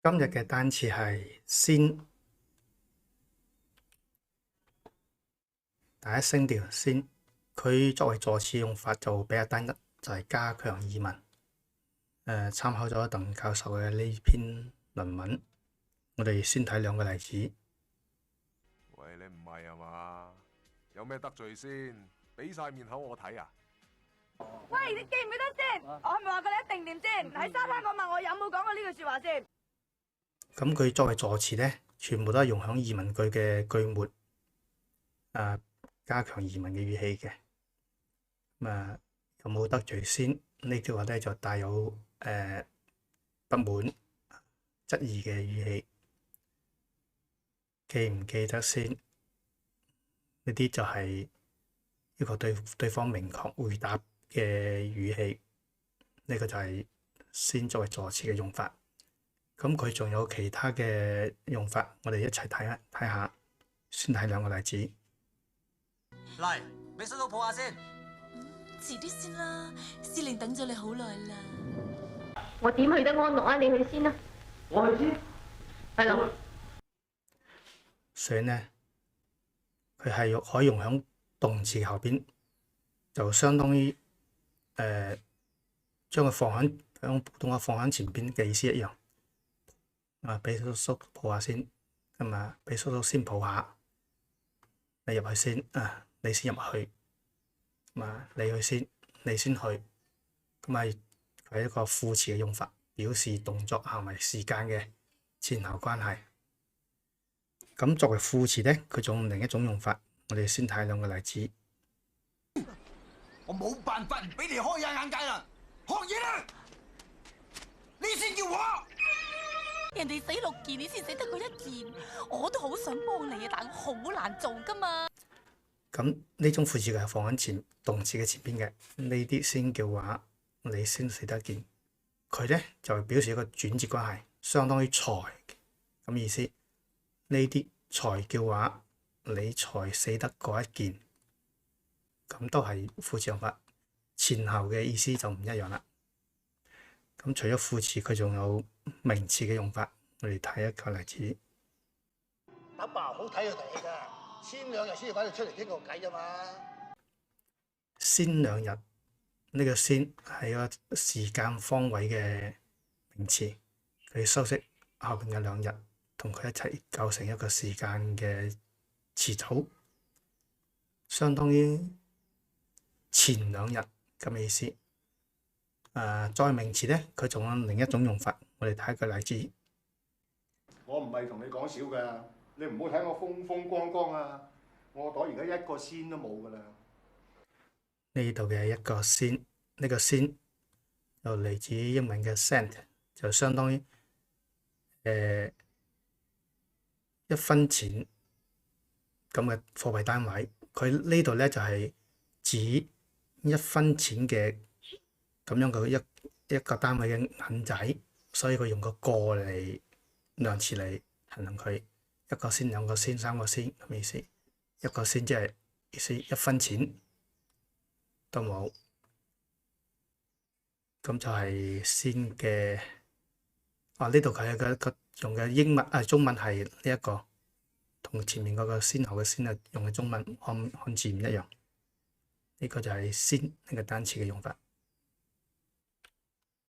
今日嘅單詞係先，第一聲調先。佢作為助詞用法就比較單一，就係加強疑問。參考咗鄧教授嘅呢篇論文，我哋先睇兩個例子。喂，你唔係啊嘛？有咩得罪先？俾晒面口我睇啊！喂，你記唔記得先？我係咪話過你一定掂先？喺沙灘嗰晚我有冇講過呢句說話先？咁佢作為助詞呢，全部都係用響疑問句嘅句末，加強疑問嘅語氣嘅。有冇得罪先？呢句話咧就帶有不滿、質疑嘅語氣。記唔記得先？呢啲就係要求對方明確回答嘅語氣。呢個就係先作為助詞嘅用法。咁佢仲有其他嘅用法，我哋一齊睇下。先睇兩個例子。嚟，俾叔叔抱下先。遲啲先啦，司令等咗你好耐啦。我點去得安樂啊？你去先啦。我去先。係咯。所以呢，佢係可以用喺動詞後邊，就相當於將佢響普通話放喺前邊嘅意思一樣。俾叔叔抱下先，俾叔叔先抱下，你入去先，你先入去，你去先，你先去，佢係一個副詞嘅用法，表示動作行為時間嘅前後關係。咁作為副詞呢，佢仲有另一種用法，我哋先睇兩個例子。我冇辦法唔俾你開下眼界啦，學嘢啦，呢先叫話。人哋死6件，你先死得過1件，我都好想幫你啊，但好難做噶嘛。咁呢種副詞係放喺動詞嘅前邊嘅，呢啲先叫話，你先死得一件。佢呢就表示一個轉接關係，相當於才咁意思。呢啲才叫話，你才死得過一件，咁都係副詞用法，前後嘅意思就唔一樣啦。咁除咗副詞，佢仲有名詞嘅用法，我哋睇一個例子。阿爸好睇佢哋㗎，先2日先至揾佢出嚟傾個偈啫嘛。先2日，呢個先係一個時間方位嘅名詞，佢修飾後邊嘅2日，同佢一齊構成一個時間嘅詞組，相當於前2日咁嘅意思。作為名詞呢，佢仲有另一種用法，我哋睇一個例子。我唔係同你講笑㗎，你唔好睇我風風光光啊！我袋而家一個先都冇㗎啦。呢度嘅一個先，呢個先就嚟自英文嘅 cent，就相當於1分錢咁嘅貨幣單位。佢呢度咧就係指1分錢嘅咁樣嘅一個單位嘅銀仔，所以佢用個嚟量詞嚟衡量佢。1個先、2個先、3個先咁意思。1個先即係意思1分錢都冇，咁就係先嘅。呢度佢用嘅中文係呢一個，同前面嗰個先後嘅先用嘅中文漢字唔一樣。呢個就係先呢個單詞嘅用法。